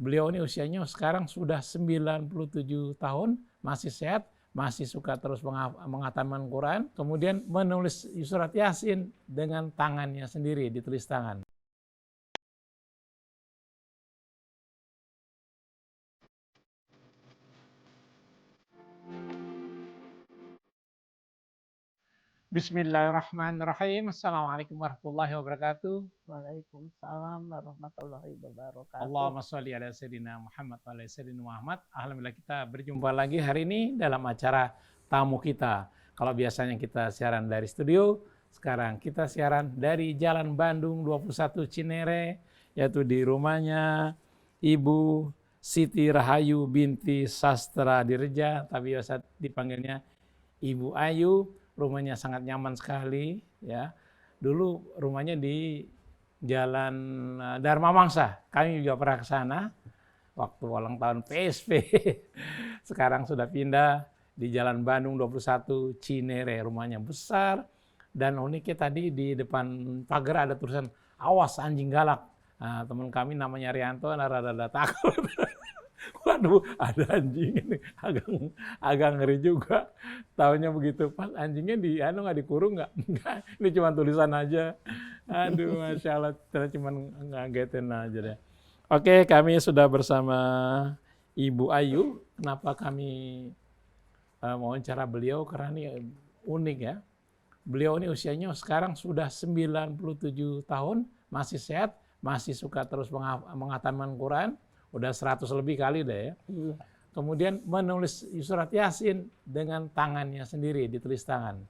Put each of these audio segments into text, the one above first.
Beliau ini usianya sekarang sudah 97 tahun, masih sehat, masih suka terus menghatamkan Quran, kemudian menulis surat Yasin dengan tangannya sendiri, ditulis tangan. Bismillahirrahmanirrahim. Assalamualaikum warahmatullahi wabarakatuh. Waalaikumsalam warahmatullahi wabarakatuh. Allahumma sholli ala sayyidina Muhammad wa ala sayyidina Muhammad. Alhamdulillah kita berjumpa lagi hari ini dalam acara tamu kita. Kalau biasanya kita siaran dari studio, sekarang kita siaran dari Jalan Bandung 21 Cinere, yaitu di rumahnya Ibu Siti Rahayu binti Sastra Dirja, tapi biasa dipanggilnya Ibu Ayu. Rumahnya sangat nyaman sekali, ya. Dulu rumahnya di Jalan Dharma Mangsa. Kami juga pernah ke sana waktu ulang tahun PSP. Sekarang sudah pindah di Jalan Bandung 21 Cinere. Rumahnya besar dan uniknya tadi di depan pagar ada tulisan "Awas anjing galak". Nah, teman kami namanya Rianto rada takut. Waduh, ada anjing ini, agak ngeri juga. Taunya begitu, pas anjingnya nggak dikurung nggak? Ini cuma tulisan aja. Aduh, Masya Allah, cuma ngagetin aja deh. Oke, kami sudah bersama Ibu Ayu. Kenapa kami wawancara beliau? Karena ini unik ya. Beliau ini usianya sekarang sudah 97 tahun, masih sehat, masih suka terus menghatamkan Quran. Udah 100 lebih kali deh ya. Kemudian menulis surat Yasin dengan tangannya sendiri, ditulis tangan.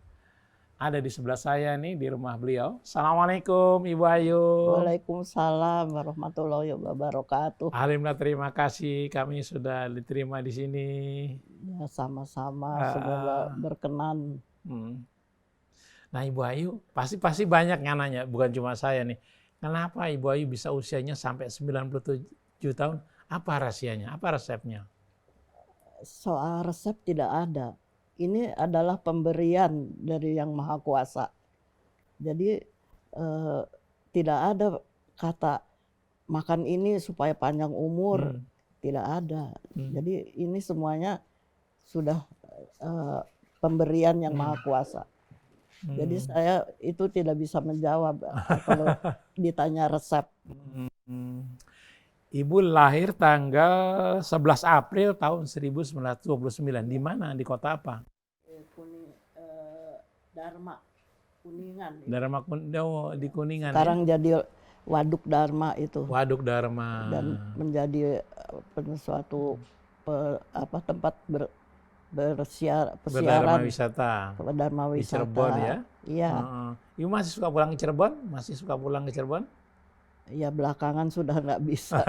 Ada di sebelah saya nih di rumah beliau. Assalamualaikum Ibu Ayu. Waalaikumsalam warahmatullahi wabarakatuh. Alhamdulillah, terima kasih kami sudah diterima di sini. Ya sama-sama, semoga berkenan. Nah Ibu Ayu, pasti banyak yang nanya, bukan cuma saya nih. Kenapa Ibu Ayu bisa usianya sampai 97 tahun? Apa rahasianya? Apa resepnya? Soal resep tidak ada. Ini adalah pemberian dari Yang Maha Kuasa. Jadi tidak ada kata makan ini supaya panjang umur. Tidak ada. Jadi ini semuanya sudah pemberian Yang Maha Kuasa. Jadi saya itu tidak bisa menjawab kalau ditanya resep. Ibu lahir tanggal 11 April tahun 1929. Di mana? Di kota apa? Dharma, Kuningan. Dharma di Kuningan. Sekarang ya? Jadi Waduk Dharma itu. Waduk Dharma. Dan menjadi suatu tempat Berdharma wisata. Dharma wisata. Di Cirebon ya? Iya. Ibu masih suka pulang ke Cirebon? Masih suka pulang ke Cirebon? Ya belakangan sudah nggak bisa.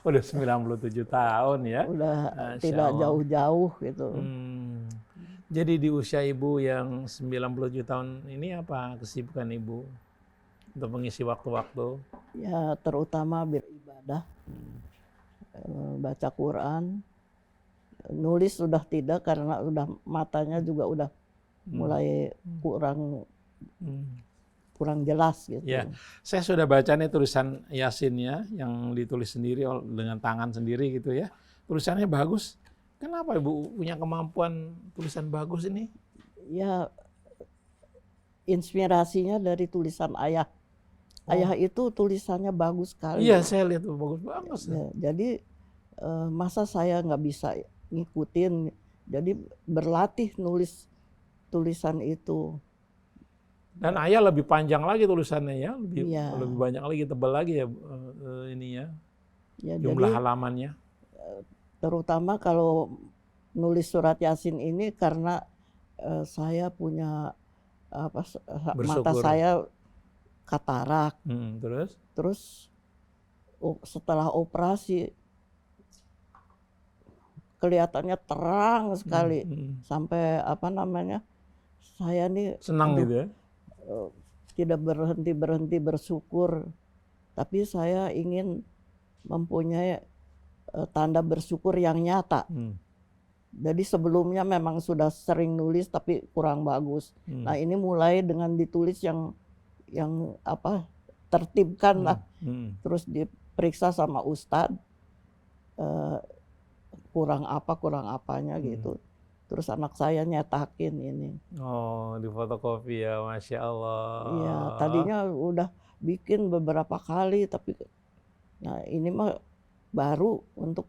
Udah 97 tahun ya. Udah tidak jauh-jauh gitu. Jadi di usia Ibu yang 97 tahun ini apa kesibukan Ibu untuk mengisi waktu-waktu? Ya terutama beribadah, baca Quran, nulis sudah tidak karena udah matanya juga udah mulai kurang jelas gitu. Ya, saya sudah baca nih tulisan Yasinnya yang ditulis sendiri dengan tangan sendiri gitu ya. Tulisannya bagus. Kenapa Ibu punya kemampuan tulisan bagus ini? Ya, inspirasinya dari tulisan ayah. Ayah itu tulisannya bagus sekali. Iya, saya lihat bagus banget. Ya, jadi masa saya nggak bisa ngikutin. Jadi berlatih nulis tulisan itu. Dan ayah lebih panjang lagi tulisannya ya, lebih banyak lagi, tebal lagi ya ininya, jumlah halamannya. Terutama kalau nulis surat Yasin ini karena saya punya mata saya katarak. Terus setelah operasi kelihatannya terang sekali sampai saya nih senang gitu ya. Tidak berhenti bersyukur, tapi saya ingin mempunyai tanda bersyukur yang nyata. Jadi sebelumnya memang sudah sering nulis tapi kurang bagus. Nah ini mulai dengan ditulis yang tertibkan lah. Terus diperiksa sama ustadz, eh, kurang apanya gitu. Terus anak saya nyetakin ini. Oh, di fotokopi ya, Masya Iya, Allah. tadinya udah bikin beberapa kali, tapi nah ini mah baru untuk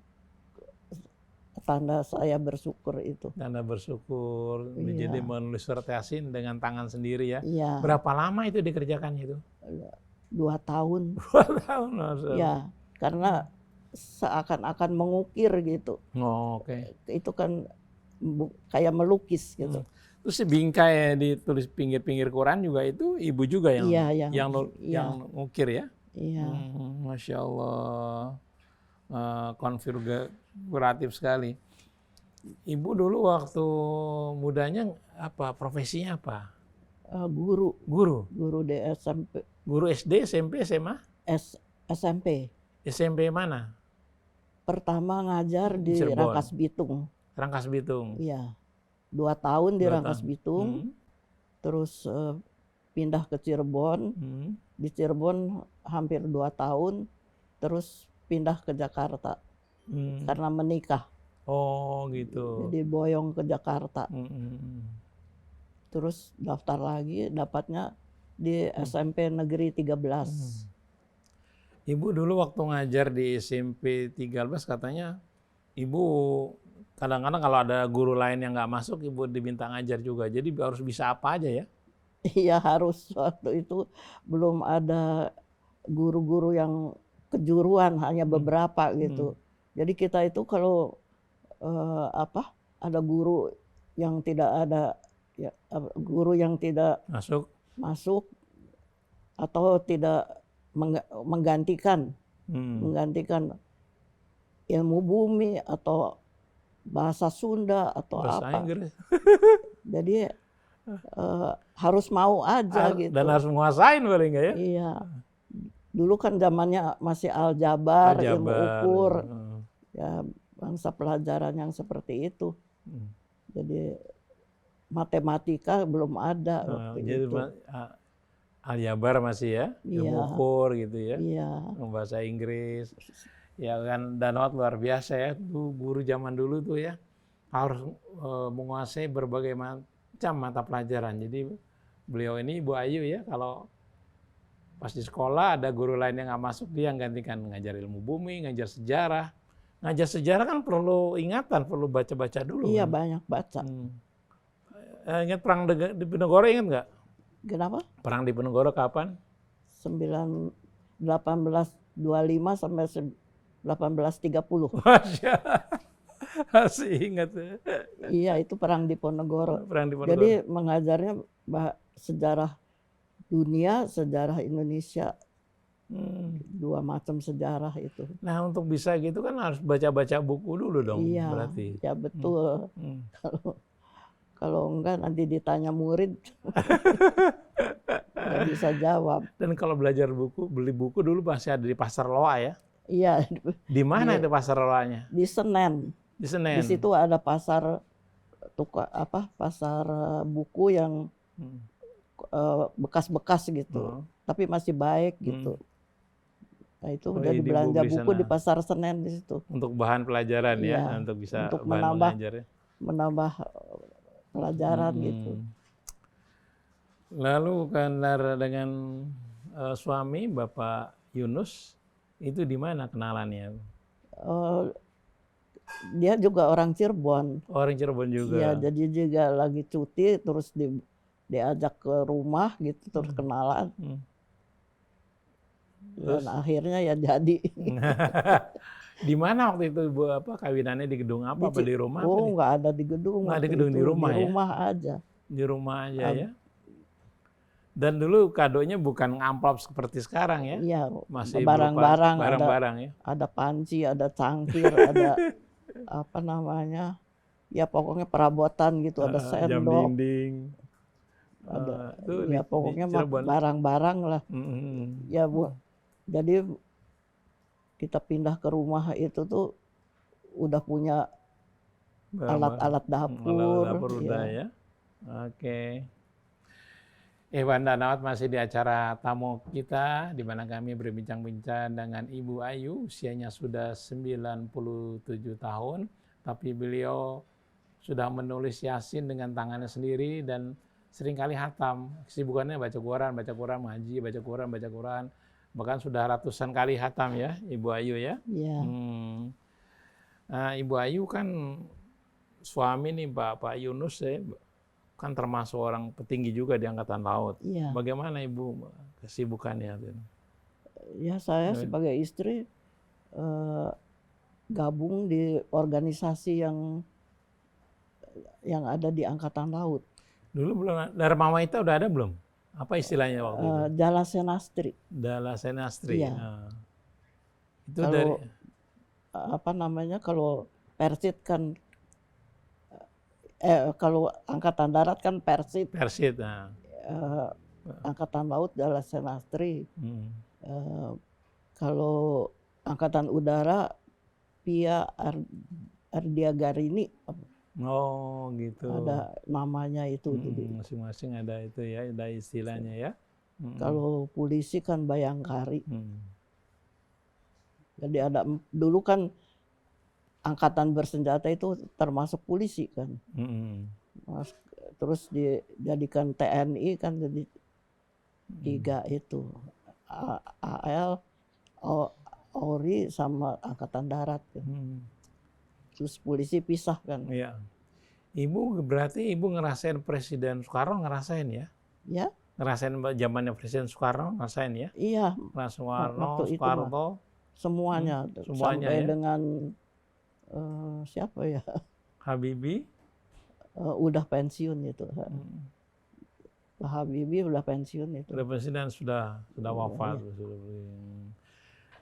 tanda saya bersyukur itu. Anda bersyukur, jadi Iya, menulis surat Yasin dengan tangan sendiri ya. iya, Berapa lama itu dikerjakan itu? 2 tahun. 2 tahun, Masya Allah. Ya, karena seakan-akan mengukir gitu. Oh, oke. Itu kan kayak melukis gitu. Terus si bingkai ditulis pinggir-pinggir Quran juga itu ibu juga Iya, yang iya, ngukir ya? iya. Masya Allah, konfiguratif sekali. Ibu dulu waktu mudanya apa? Profesinya apa? Guru, Guru. guru di SMP, Guru SD, SMP, SMA? SMP. SMP mana? Pertama ngajar Di di Cirebon. Rangkas Bitung. Rangkas Bitung. Iya, 2 tahun di 2 Rangkas tahun. Bitung. Terus pindah ke Cirebon. Di Cirebon hampir 2 tahun. Terus pindah ke Jakarta karena menikah. Oh gitu. Jadi boyong ke Jakarta. Hmm. Terus daftar lagi, dapatnya di SMP Negeri 13. Ibu dulu waktu ngajar di SMP 13 katanya ibu kadang-kadang kalau ada guru lain yang nggak masuk, ibu diminta ngajar juga. Jadi harus bisa apa aja ya? Iya, harus. Waktu itu belum ada guru-guru yang kejuruan, hanya beberapa gitu. Jadi kita itu kalau ada guru yang tidak ada, ya, guru yang tidak masuk atau tidak menggantikan ilmu bumi atau bahasa Sunda atau Bahasa apa. Inggris. Jadi harus mau aja gitu. Dan harus menguasain paling nggak ya? Iya. Dulu kan zamannya masih aljabar, ilmu ukur, ya bangsa pelajaran yang seperti itu. Jadi matematika belum ada waktu jadi itu. aljabar masih ya, ilmu Iya. ukur gitu ya, Iya. bahasa Inggris. Ya kan, Danot luar biasa ya, tuh guru zaman dulu tuh ya, harus menguasai berbagai macam mata pelajaran. Jadi beliau ini Ibu Ayu ya, kalau pas di sekolah ada guru lain yang nggak masuk, dia yang gantikan ngajar ilmu bumi, ngajar sejarah. Ngajar sejarah kan perlu ingatan, perlu baca-baca dulu. Iya, kan? banyak baca. Ingat perang di Diponegoro, ingat nggak? Kenapa? Perang di Diponegoro kapan? 1825 sampai 1830. Masih ingat. Iya, itu perang Diponegoro. Perang Diponegoro. Jadi mengajarnya sejarah dunia, sejarah Indonesia. 2 macam sejarah itu. Nah, untuk bisa gitu kan harus baca-baca buku dulu dong, Iya, berarti. ya betul. Kalau enggak nanti ditanya murid nggak bisa jawab. Dan kalau belajar buku, beli buku dulu pasti ada di Pasar Loa ya? Iya. Di mana itu Pasar Loanya? Di Senen. Di Senen. Di situ ada pasar pasar buku yang bekas-bekas gitu. Tapi masih baik gitu. Nah, itu udah dibelanja buku di Pasar Senen di situ. Untuk bahan pelajaran ya, untuk bisa untuk menambah pelajaran gitu. Lalu karena dengan suami Bapak Yunus itu di mana kenalannya? Dia juga orang Cirebon. Orang Cirebon juga. Iya, jadi juga lagi cuti terus diajak ke rumah gitu terus kenalan. Dan akhirnya ya jadi. Di mana waktu itu Ibu kawinannya, di gedung apa di rumah? Oh, nggak ada di gedung. Nggak ada gedung, di rumah ya? Di rumah aja. Di rumah aja ya. Dan dulu kadonya bukan amplop seperti sekarang ya? Iya, masih barang-barang ya. Ada panci, ada cangkir, ada apa namanya? Ya pokoknya perabotan gitu, ada sendok. Jam dinding. Ada ya pokoknya barang-barang lah. Ya Bu. Jadi kita pindah ke rumah itu tuh udah punya alat-alat dapur. Alat dapur udah ya. Oke. Iwan dan Awat masih di acara tamu kita, di mana kami berbincang-bincang dengan Ibu Ayu, usianya sudah 97 tahun, tapi beliau sudah menulis Yasin dengan tangannya sendiri dan seringkali hatam. Kesibukannya baca Quran, ngaji, baca Quran, bahkan sudah ratusan kali hatam ya, Ibu Ayu ya. Ya, Nah, Ibu Ayu kan suami nih Pak Yunus ya, kan termasuk orang petinggi juga di Angkatan Laut. ya, Bagaimana Ibu kesibukannya? ya saya sebagai istri gabung di organisasi yang ada di Angkatan Laut. Dulu belum, Dharma Waita udah ada belum? Apa istilahnya waktu itu? Dala Senastri. Dala Senastri. Iya. Nah, itu Kalau dari apa namanya, kalau Persit kan kalau Angkatan Darat kan Persit, Persit. Nah. Angkatan Laut Dala Senastri. Kalau Angkatan Udara Pia Ardiagarini. Oh gitu. Ada namanya itu. Masing-masing ada itu ya, ada istilahnya ya. Kalau polisi kan Bayangkari. Jadi ada dulu kan angkatan bersenjata itu termasuk polisi kan. Terus dijadikan TNI kan, jadi 3 itu. AL, ORI sama Angkatan Darat kan. Terus polisi pisah kan. Iya. Ibu berarti Ibu ngerasain Presiden Soekarno, ngerasain ya? Ya. Ngerasain zamannya Presiden Soekarno, ngerasain ya? Iya. Soekarno, Waktu itu Soekarno. Semuanya sampai ya? dengan siapa ya? Habibie. Udah pensiun itu. Pak Habibie udah pensiun itu. Udah pensiun dan sudah wafat.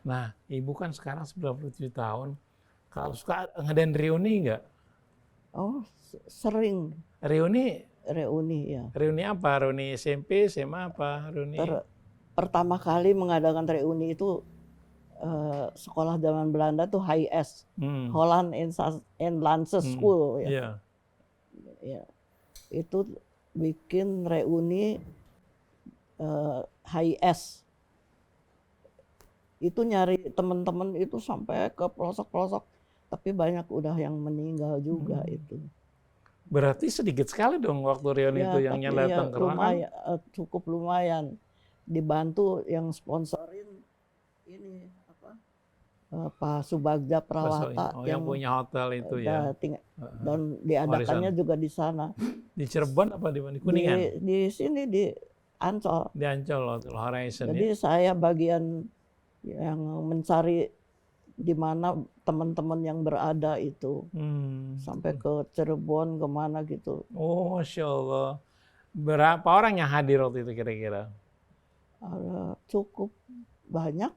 Nah, Ibu kan sekarang 97 tahun. Kalau suka ngadain reuni nggak? Oh, sering. Reuni Ya. Reuni apa? Reuni SMP, SMA apa? Reuni? Pertama kali mengadakan reuni itu sekolah zaman Belanda tuh HS, Holland and Lances School ya. Yeah. Ya. Itu bikin reuni HS. Itu nyari teman-teman itu sampai ke pelosok-pelosok, tapi banyak udah yang meninggal juga itu. Berarti sedikit sekali dong waktu reuni itu yang datang ke lumayan, cukup lumayan. Dibantu yang sponsorin ini Pak Subagja Prawata yang punya hotel itu ya. Dan diadakannya juga di sana. Di Cirebon apa di mana? Kuningan? Di sini di Ancol. Di Ancol, Hotel Horizon. Jadi saya bagian yang mencari di mana teman-teman yang berada itu. Sampai ke Cirebon, kemana gitu. Oh, Masya Allah. Berapa orang yang hadir waktu itu kira-kira? Cukup banyak.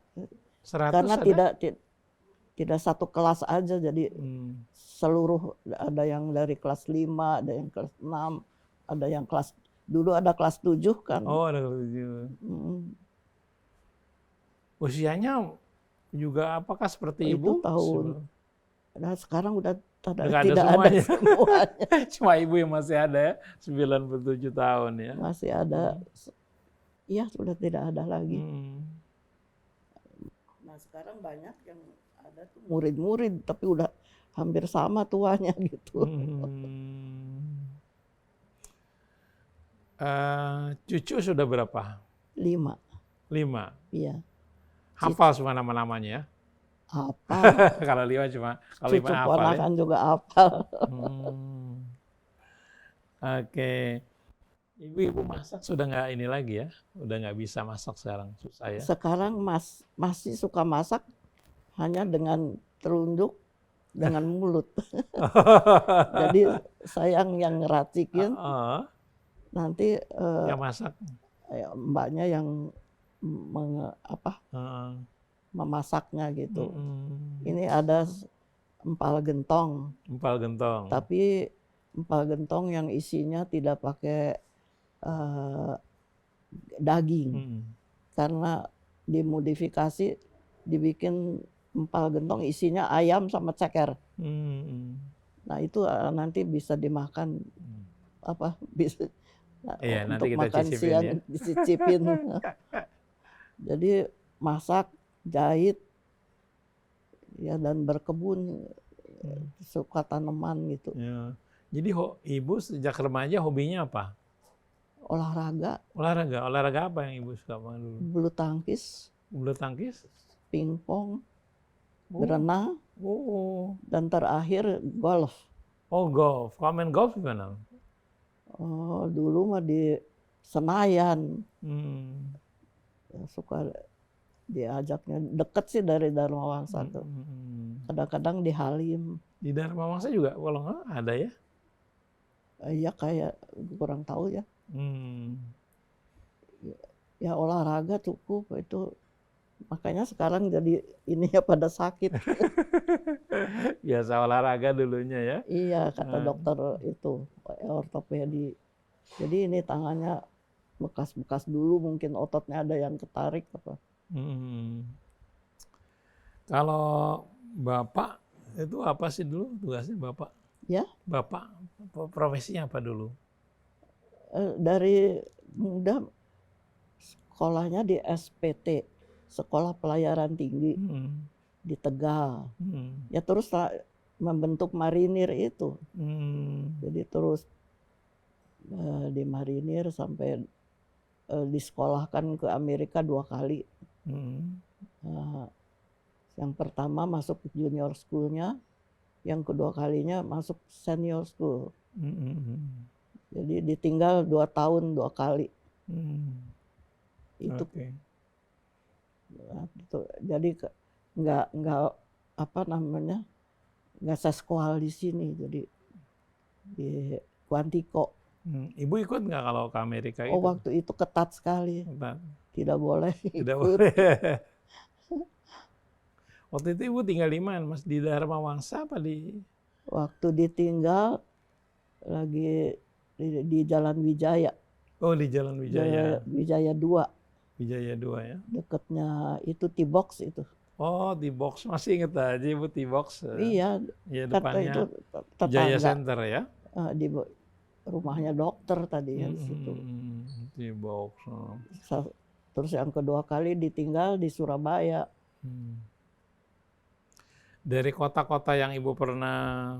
100 karena ada? tidak satu kelas aja, jadi seluruh, ada yang dari kelas 5, ada yang kelas 6, ada yang kelas, dulu ada kelas 7 kan. Oh, ada kelas 7. Usianya juga apakah seperti Ibu? Itu tahun. Nah, sekarang udah tidak ada semuanya. Cuma Ibu yang masih ada ya, 97 tahun ya. Masih ada. Iya, sudah tidak ada lagi. Nah, sekarang banyak yang ada tuh murid-murid, tapi udah hampir sama tuanya gitu. Cucu sudah berapa? 5. 5? Iya. Hafal semua nama-namanya ya? Hafal. Kalau 5 cuma, kalau 5 cucu hafal ponakan juga hafal. Oke. Ibu masak sudah nggak ini lagi ya? Udah nggak bisa masak sekarang, susah ya? Sekarang masih suka masak hanya dengan telunjuk, dengan mulut. Jadi sayang yang ngeracikin, nanti yang masak mbaknya yang memasaknya gitu. Ini ada empal gentong. Empal gentong. Tapi empal gentong yang isinya tidak pakai daging, karena dimodifikasi, dibikin empal gentong isinya ayam sama ceker. Nah itu nanti bisa dimakan, bisa Iya, nanti untuk kita makan cicipin siang ya. dicicipin. Jadi masak, jahit, ya dan berkebun, suka tanaman gitu. Ya. Jadi ibu sejak remaja hobinya apa? Olahraga, Olahraga. Olahraga apa yang ibu suka banget dulu? bulu tangkis, Bulu tangkis? pingpong, Oh, berenang, oh, dan terakhir golf. oh golf. Kalau main golf gimana? Oh, dulu mah di Senayan, Hmm. ya, suka diajaknya deket sih dari Dharma Wangsa tuh. Hmm. Kadang-kadang di Halim, Di Dharma Wangsa juga kalau nggak ada ya? ya kayak kurang tahu ya. Hmm. Ya olahraga cukup itu. Makanya sekarang jadi ininya pada sakit. Biasa olahraga dulunya ya. Iya, kata dokter itu, ortopedi. Jadi ini tangannya bekas-bekas dulu mungkin ototnya ada yang ketarik apa. Hmm. Kalau Bapak itu apa sih dulu tugasnya Bapak? Ya, Bapak profesinya apa dulu? dari muda sekolahnya di SPT, Sekolah Pelayaran Tinggi Hmm. di Tegal. Hmm. Ya terus membentuk marinir itu. Hmm. Jadi terus di marinir sampai disekolahkan ke Amerika 2 kali. Hmm. Yang pertama masuk junior school-nya, yang kedua kalinya masuk senior school. Hmm. Jadi ditinggal 2 tahun 2 kali. Itu, Oke. jadi nggak apa namanya, nggak saya sekolah di sini, jadi di Quantico. Ibu ikut nggak kalau ke Amerika Oh, itu? waktu itu ketat sekali, tidak boleh Tidak ikut. boleh. Waktu itu ibu tinggal di mana, Mas? Di Dharma Wangsa apa di? Waktu ditinggal lagi di Jalan Wijaya, Oh, di Jalan Wijaya. Wijaya 2, Wijaya 2 ya. dekatnya itu T-Box itu. Oh, T-Box. Masih inget aja ibu T-Box. Iya, Ya kata itu depannya Jaya tetangga Center ya. di rumahnya dokter tadinya di situ. T-Box. Terus yang kedua kali ditinggal di Surabaya. Dari kota-kota yang ibu pernah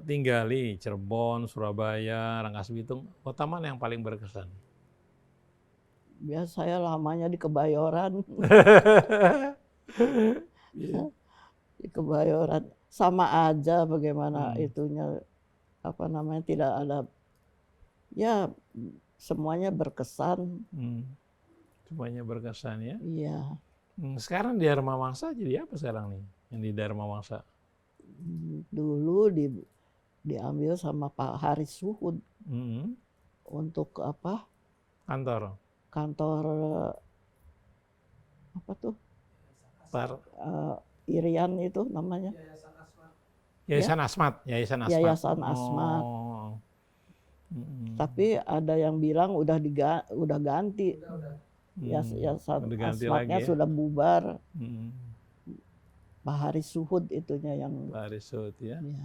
tinggali, Cirebon, Surabaya, Rangkas Bitung, kota mana yang paling berkesan? Ya saya lamanya di Kebayoran. Di Kebayoran sama aja bagaimana itunya, apa namanya, tidak ada, ya semuanya berkesan. Semuanya berkesan ya. Iya. Sekarang di Dharma Wangsa jadi apa sekarang nih? Yang di Dharma Wangsa? Dulu diambil sama Pak Haris Suhud untuk apa? Kantor apa tuh? Irian itu namanya. Yayasan Asmat. Yayasan Asmat. Tapi ada yang bilang udah ganti. Yayasan Asmatnya ya? sudah bubar. Pak Haris Suhud itunya yang. Pak Haris Suhud ya. Ya.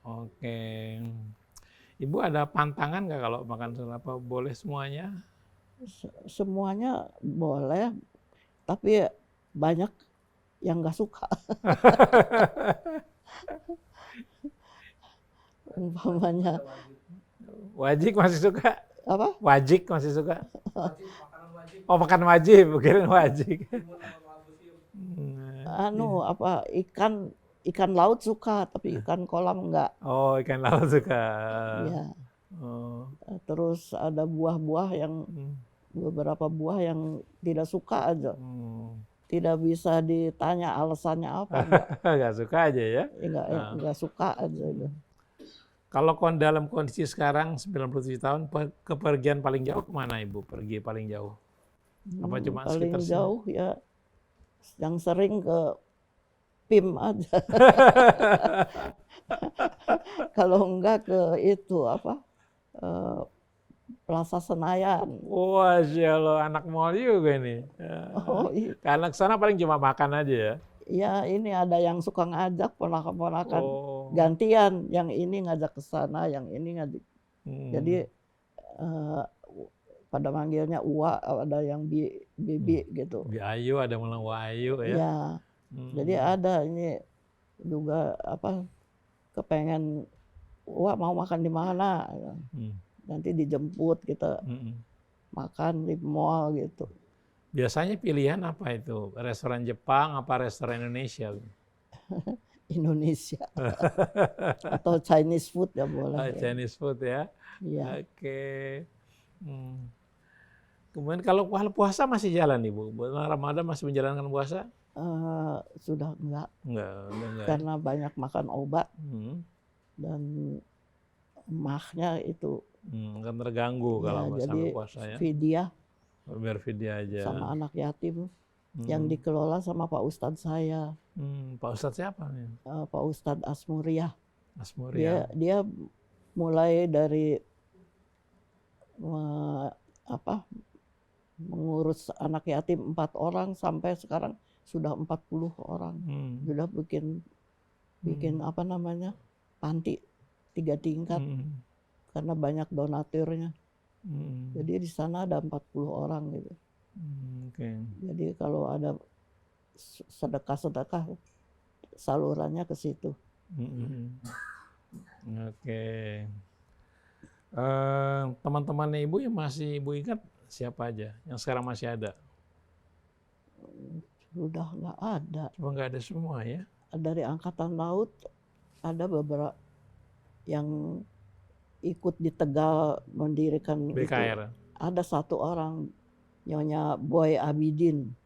Oke. Ibu ada pantangan nggak kalau makan apa? Boleh semuanya? Semuanya boleh, tapi banyak yang nggak suka. Umpamanya. Wajik masih suka? Apa? Wajik masih suka? Oh, makan wajib, kirain wajik. Apa, ikan laut suka, tapi ikan kolam enggak. Oh, ikan laut suka. Iya. Oh. Terus ada buah-buah yang beberapa buah yang tidak suka aja. Tidak bisa ditanya alasannya apa. Enggak suka aja ya? Enggak suka aja. Kalau dalam kondisi sekarang 97 tahun, kepergian paling jauh kemana Ibu? Pergi paling jauh? Apa cuma paling sekitar jauh ya yang sering ke PIM aja. Kalau enggak ke itu apa, Plaza Senayan. Wah, Allah, anak mall juga ini. Oh, iya. Karena kesana paling cuma makan aja ya? Ya ini ada yang suka ngajak ponakan-ponakan gantian, yang ini ngajak ke sana, yang ini ngajak. Jadi pada manggilnya Uwa, ada yang Bibi gitu. Bi Ayu, ada malah Wa Ayu ya. Ya, jadi ada ini juga apa, kepengen Uwa mau makan di mana, nanti dijemput kita makan di mall gitu. Biasanya pilihan apa itu? Restoran Jepang apa restoran Indonesia? Indonesia atau Chinese food ya boleh. Chinese food ya. Iya. Oke. Kemudian kalau puasa masih jalan Ibu? Bulan Ramadan masih menjalankan puasa? Sudah enggak Enggak. karena banyak makan obat dan emahnya itu kan terganggu kalau jadi sampai puasa ya. fidyah Biar video aja. sama anak yatim yang dikelola sama Pak Ustadz saya. Pak Ustadz siapa nih? Pak Ustadz Asmuriah. Asmuriah. Dia mulai dari mengurus anak yatim 4 orang sampai sekarang sudah 40 orang. Sudah bikin apa namanya, panti 3 tingkat karena banyak donaturnya. Jadi di sana ada 40 orang gitu. Jadi kalau ada sedekah-sedekah salurannya ke situ. Teman-temannya Ibu yang masih Ibu ingat siapa aja yang sekarang masih ada? Sudah nggak ada. Cuma nggak ada semua ya? Dari Angkatan Laut ada beberapa yang ikut di Tegal mendirikan BKR. Itu. Ada 1 orang, Nyonya Boy Abidin.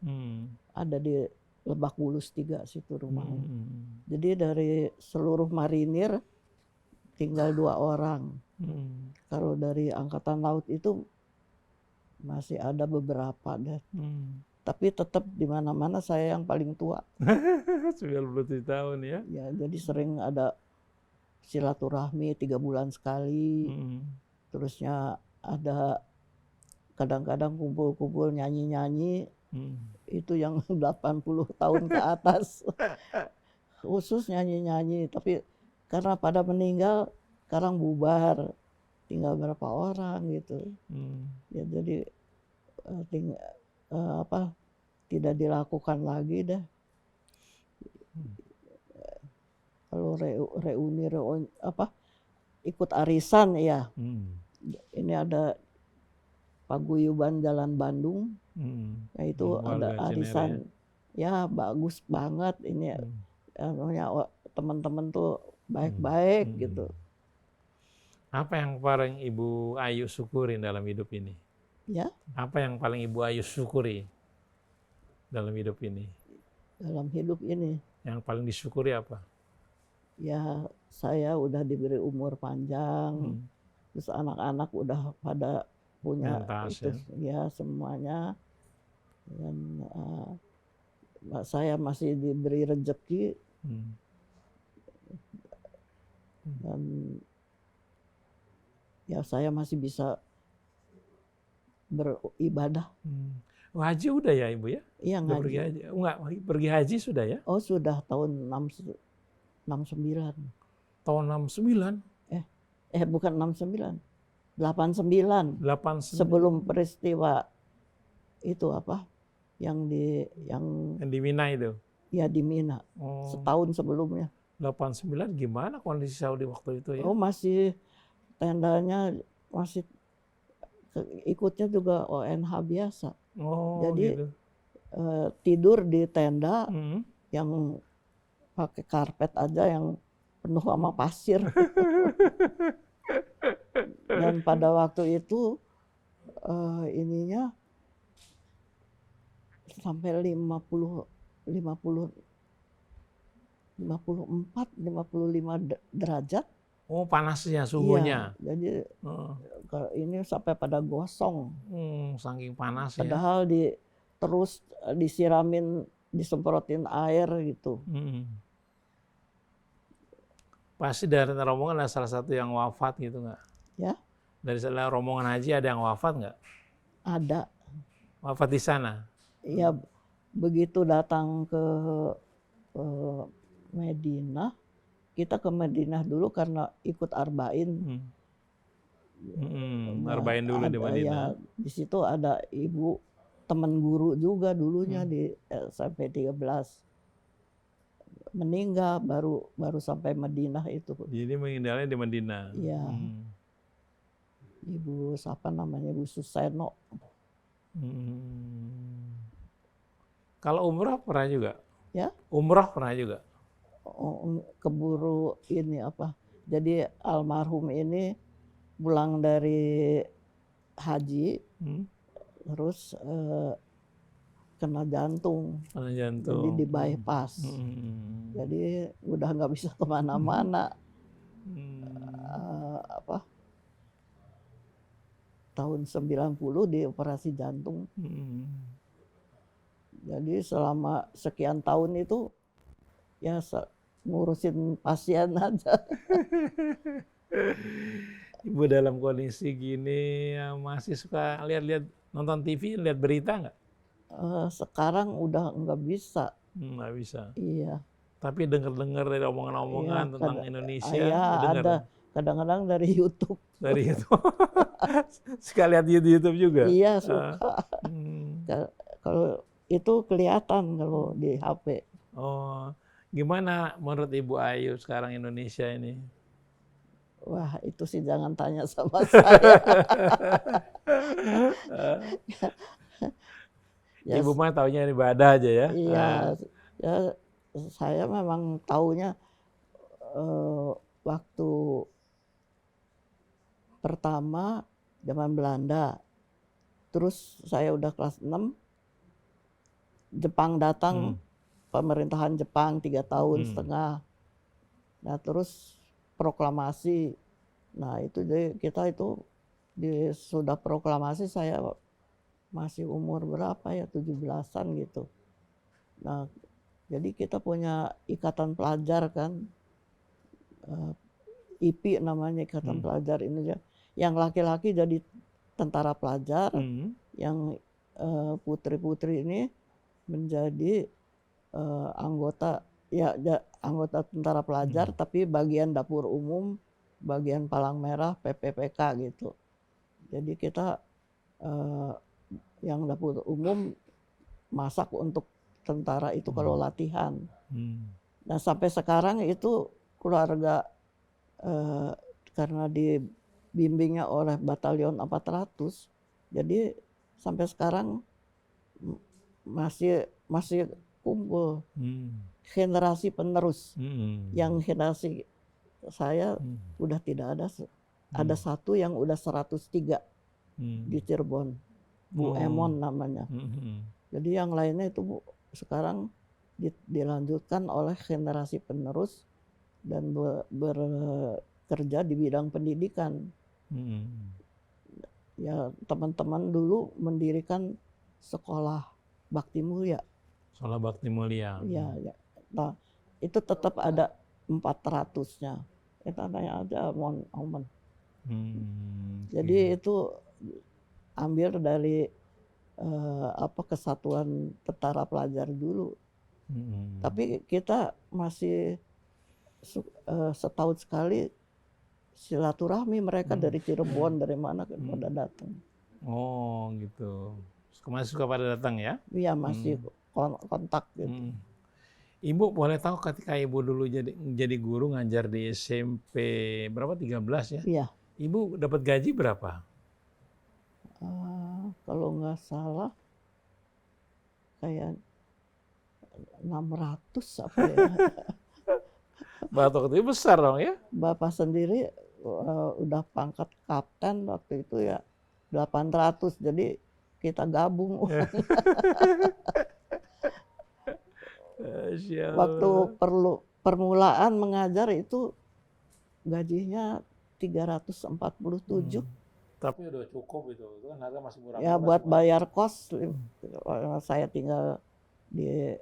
Ada di Lebak Bulus 3 situ rumahnya. Jadi dari seluruh marinir tinggal 2 orang. Kalau dari Angkatan Laut itu masih ada beberapa deh. Tapi tetap di mana-mana saya yang paling tua. 97 tahun ya. Ya, jadi sering ada silaturahmi 3 bulan sekali. Terusnya ada kadang-kadang kumpul-kumpul nyanyi-nyanyi. Itu yang 80 tahun ke atas. Khusus nyanyi-nyanyi. Tapi karena pada meninggal, sekarang bubar. Tinggal berapa orang gitu. Ya, jadi tidak dilakukan lagi dah. Kalau reuni ikut arisan ya. Ini ada paguyuban Jalan Bandung. Yaitu ada arisan. Ya, bagus banget ini. Teman-teman tuh baik-baik gitu. Apa yang paling Ibu Ayu syukurin dalam hidup ini? Ya. Apa yang paling Ibu Ayu syukuri dalam hidup ini? Dalam hidup ini. Yang paling disyukuri apa? Ya, saya udah diberi umur panjang. Terus anak-anak udah pada punya mentas, itu ya semuanya. Dan saya masih diberi rezeki. Dan ya saya masih bisa beribadah. Haji udah ya Ibu ya? Iya, ngaji. Pergi haji. Enggak, pergi haji sudah ya? Oh, sudah tahun 69. Tahun 69? Bukan 69. 89. 89. Sebelum peristiwa itu apa? Yang di Mina itu. Ya, di Mina. Setahun sebelumnya. 89 gimana kondisi Saudi waktu itu ya? Oh, masih tendanya masih ikutnya juga ONH biasa. Jadi gitu. Tidur di tenda yang pakai karpet aja yang penuh sama pasir. Dan pada waktu itu ininya sampai 54, 55 derajat. Oh, panasnya suhunya. Iya, jadi ini sampai pada gosong. Saking panas ya. Padahal terus disiramin, disemprotin air gitu. Pasti dari rombongan ada salah satu yang wafat gitu nggak? Ya. Dari rombongan haji ada yang wafat nggak? Ada. Wafat di sana? Ya, begitu datang ke Madinah, kita ke Madinah dulu karena ikut Arba'in. Nah, Narbain dulu di ada ya Madinah. di situ ada ibu teman guru juga dulunya Hmm. di SMP 13 meninggal baru baru sampai Madinah itu. Jadi meninggalnya di Madinah. Ya, Ibu siapa namanya Ibu Suseno. Kalau umrah pernah juga? Ya, Umrah pernah juga? keburu ini apa? Jadi almarhum ini pulang dari haji, terus kena jantung, Karena jadi jantung. di bypass. Jadi udah nggak bisa kemana-mana. Apa? Tahun 90 di operasi jantung. Jadi selama sekian tahun itu ya ngurusin pasien aja. Ibu dalam kondisi gini ya masih suka lihat-lihat nonton TV, lihat berita nggak? Sekarang udah nggak bisa. Nggak bisa. Iya. Tapi dengar-dengar dari Iya, omongan-omongan tentang Indonesia, iya dengar ada kadang-kadang dari YouTube. dari itu. Suka lihat di YouTube juga. Iya suka. Hmm. Kalau itu kelihatan kalau di HP. Oh, gimana menurut Ibu Ayu sekarang Indonesia ini? Wah, itu sih jangan tanya sama saya. Ya, Ibu mah taunya ibadah aja ya. iya, ya, saya memang taunya waktu pertama zaman Belanda. Terus saya udah kelas 6, Jepang datang, pemerintahan Jepang 3 tahun setengah. Nah, terus proklamasi. Nah, itu jadi kita itu sudah proklamasi saya masih umur berapa ya, 17-an gitu. Nah, jadi kita punya ikatan pelajar kan, IPI namanya, Ikatan Pelajar Indonesia. Yang laki-laki jadi tentara pelajar, yang putri-putri ini menjadi anggota anggota tentara pelajar, tapi bagian dapur umum, bagian palang merah, PPPK gitu. Jadi kita yang dapur umum masak untuk tentara itu kalau latihan. Nah sampai sekarang itu keluarga karena dibimbingnya oleh Batalion 400, jadi sampai sekarang masih kumpul generasi penerus. Yang generasi saya udah tidak ada. Ada satu yang udah 103 di Cirebon, Bu Emon namanya. Jadi yang lainnya itu sekarang dilanjutkan oleh generasi penerus dan bekerja di bidang pendidikan. Ya teman-teman dulu mendirikan sekolah Bakti Mulia. Sekolah Bakti Mulia. Iya, ya. Nah, itu tetap ada 400-nya. Kita tanya aja Omen. Jadi itu ambil dari kesatuan tentara pelajar dulu. Tapi kita masih setahun sekali silaturahmi, mereka dari Cirebon, dari mana pada datang. Oh gitu. Masih suka pada datang ya? Iya, masih kontak gitu. Ibu boleh tahu ketika Ibu dulu jadi guru ngajar di SMP berapa, 13 ya? Iya. Ibu dapat gaji berapa? Kalau nggak salah kayak 600 apa ya. Waktu itu besar dong ya? Bapak sendiri udah pangkat kapten waktu itu ya 800, jadi kita gabung. Waktu permulaan mengajar itu gajinya 347. Tapi udah cukup itu kan harga masih murah. Ya buat bayar kos, saya tinggal di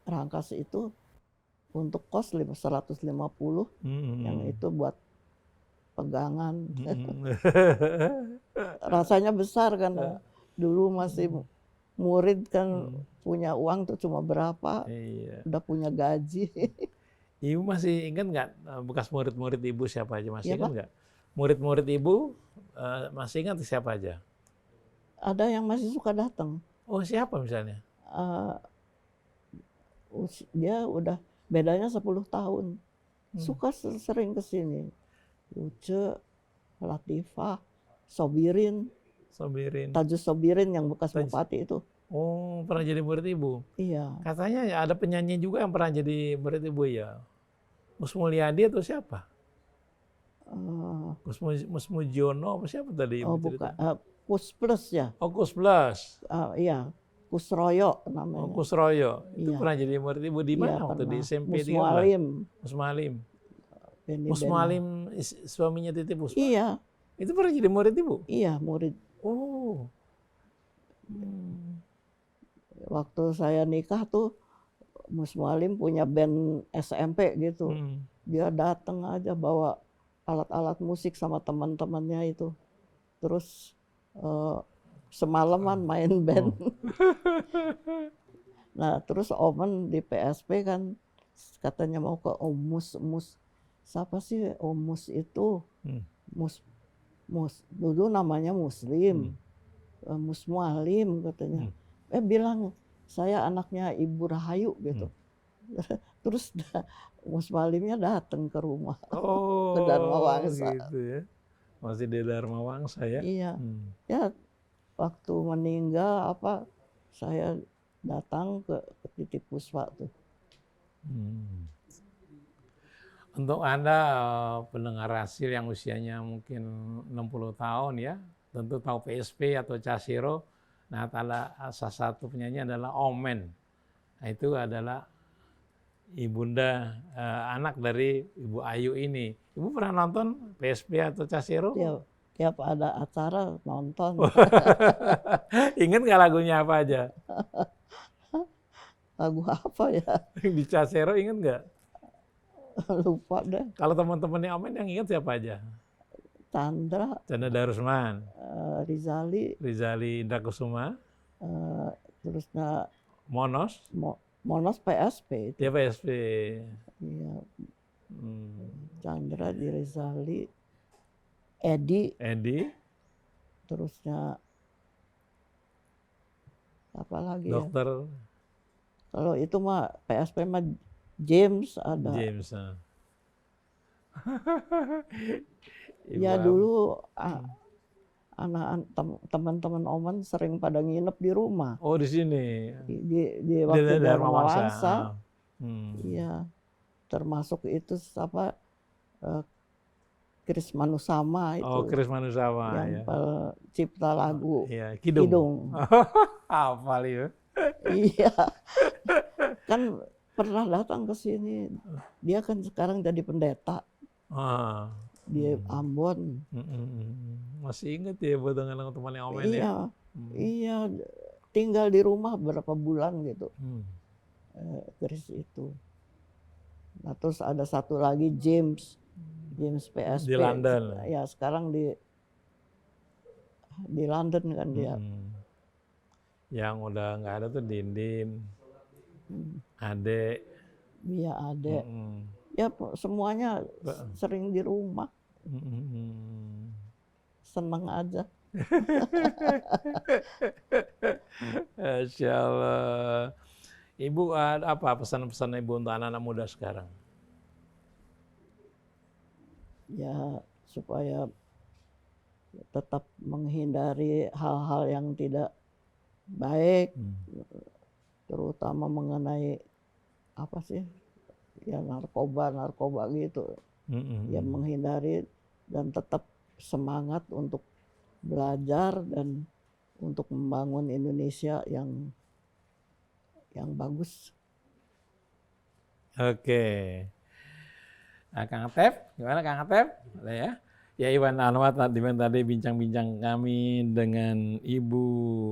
Rangkas itu untuk kos 150, yang itu buat pegangan. Rasanya besar kan, dulu masih murid kan, punya uang tuh cuma berapa, udah punya gaji. Ibu masih ingat nggak bekas murid-murid Ibu siapa aja, masih ingat nggak? murid-murid Ibu masih ingat siapa aja? Ada yang masih suka datang. Oh, siapa misalnya? Eh, Dia udah bedanya 10 tahun. Suka sering ke sini. Uce, Latifah, Sobirin, Sobirin. Tajus Sobirin yang bekas bupati itu. Oh, pernah jadi murid Ibu. Iya. Katanya ya ada penyanyi juga yang pernah jadi murid Ibu ya. Mus Mulyadi atau siapa? Mus Mujiono apa siapa tadi Ibu cerita? Bukan. Kus Plus ya. Oh, Kus Plus. Iya. Kusroyo Oh, namanya. Kusroyo. Itu Iya. pernah jadi murid Ibu di Iya, mana waktu di pernah. SMP 13? Muswalim. Musmalim. Benny Musmalim suaminya Titi Puspa. Iya. Itu pernah jadi murid Ibu? Iya, murid. Oh. Waktu saya nikah tuh Muswalim punya band SMP gitu. Dia datang aja bawa alat-alat musik sama teman-temannya itu. Terus semalaman main band. Nah, terus Omen di PSP kan katanya mau ke Omus. Siapa sih Omus itu? Dulu namanya Muslim. Mus Mualim katanya. Bilang saya anaknya Ibu Rahayu gitu. Terus Mus Mualimnya datang ke rumah. Oh, ke Dharma Wangsa. Gitu ya. Masih di Dharma Wangsa ya? Iya. Ya waktu meninggal saya datang ke Titi Puspa tuh. Untuk Anda pendengar Hasil yang usianya mungkin 60 tahun ya, tentu tahu PSP atau Casiro. Nah, salah satu penyanyi adalah Omen. Nah, itu adalah ibunda anak dari Ibu Ayu ini. Ibu pernah nonton PSP atau Casiro? Tiap ada acara nonton. Ingat nggak lagunya apa aja? Lagu apa ya? Di Casero ingat nggak? Lupa deh. Kalau teman-temannya Omen yang ingat siapa aja? Chandra Darusman, Rizali Indra Kusuma, terusnya Monos PSP itu. Dia PSP. Iya. Chandra Rizali, Edi, terusnya apa lagi Dokter ya? Kalau itu mah PSP mah James ada. Ya dulu anak teman-teman Oman sering pada nginep di rumah. Oh, di sini. Di waktu Dharma Wangsa. Iya. Termasuk itu Kris Manusama itu. Oh, Kris Manusama yang ya. Pencipta lagu Kidung. Hafal ya. Iya. Kan pernah datang ke sini. Dia kan sekarang jadi pendeta. Di Ambon. Masih ingat ya buat dengan temannya Omen ya? Iya. Tinggal di rumah berapa bulan gitu. Kris itu. Nah, terus ada satu lagi James PSP. Di London. Ya, sekarang di London kan dia. Yang udah nggak ada tuh Dindin, Ade. Iya, Ade. Ya, semuanya sering di rumah. Seneng aja. Masya Allah. Ibu ada apa pesan-pesan Ibu untuk anak-anak muda sekarang? Ya, supaya tetap menghindari hal-hal yang tidak baik, terutama mengenai narkoba gitu. Ya, menghindari dan tetap semangat untuk belajar dan untuk membangun Indonesia yang bagus. Oke. Nah, Kang Atep, gimana Kang Atep? Ya. Ya, Iwan Anwar tadi bincang-bincang kami dengan Ibu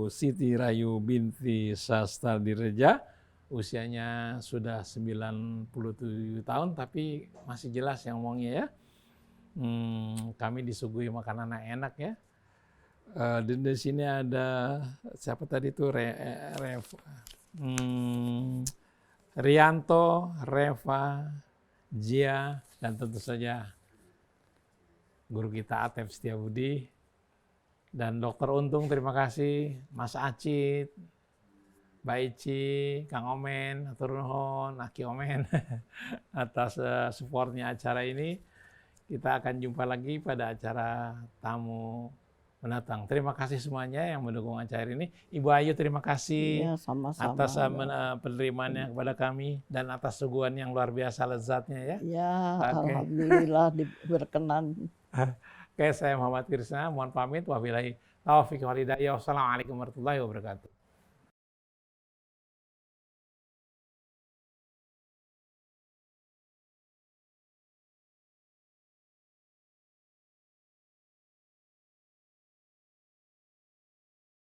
Siti Rayu binti Sastra Direja. Usianya sudah 97 tahun, tapi masih jelas yang ngomongnya ya. Kami disuguhi makanan enak ya. Di sini ada siapa tadi itu Rianto, Reva, Jia, dan tentu saja guru kita Atep Setiabudi, dan Dokter Untung terima kasih, Mas Acit, Mbak Ici, Kang Omen, atur nuhun, Aki Omen atas supportnya acara ini. Kita akan jumpa lagi pada acara tamu mendatang. Terima kasih semuanya yang mendukung acara ini. Ibu Ayu terima kasih Ya, sama-sama. atas penerimaannya kepada kami dan atas suguhan yang luar biasa lezatnya ya. Ya, Oke. alhamdulillah berkenan. Oke, saya Muhammad Krisna, mohon pamit. Wabillahi taufiq wal hidayah. Wassalamualaikum warahmatullahi wabarakatuh.